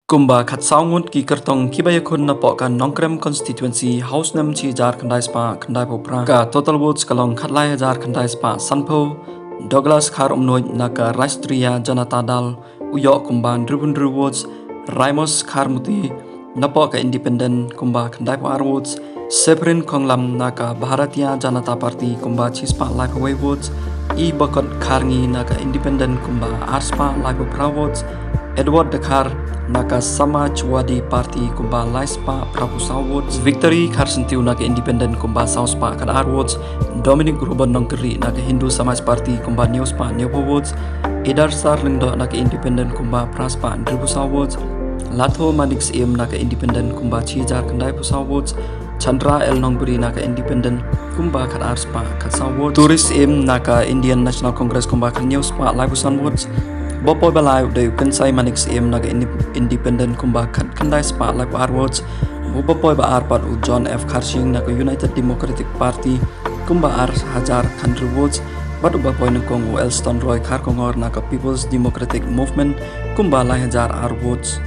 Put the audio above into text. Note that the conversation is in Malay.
Kumba khat saungut ki kartong kibaya khun na po kan nongkrem constituency house nam chi jar khandai spa khandai popra ka total votes kalong khatlai jar khandai spa sanpho Douglas khar umnoi na ka Rashtriya Janata Dal uyo kumban dribun votes Raimos kharmuti na po ka independent kumba khandai po votes Severin Konglam na ka Bharatiya Janata Party kumba chispa life away votes I bakot kharngi na ka independent kumba arspa life popra votes Edward Dekhar naka Samajwadi Party kumba Laispa Prabhusau votes Victory Kharsentiu naka Independent kumba Sauspa Kadar votes Dominic Ruben Nongkeri naka Hindu Samaj Party kumba Newspa Nyopo votes Idar Sarlingdo naka Independent kumba Praspa Dribusau votes Latho Manix Im naka Independent kumba Chijar Kandai Pusau votes Chandra El Nongburi naka Independent kumba Kadar Spa Katsau votes Tourist Im naka Indian National Congress kumba Newspa Laibusan votes Bopo balai udah pensai manix em naga independent kumba kandai spa like arwards Bopo ba arpat u John F Kharsing naga United Democratic Party kumba ar hajar country votes batu bopo nukong Elston Roy Kharkongor naga People's Democratic Movement kumba lai hajar ar votes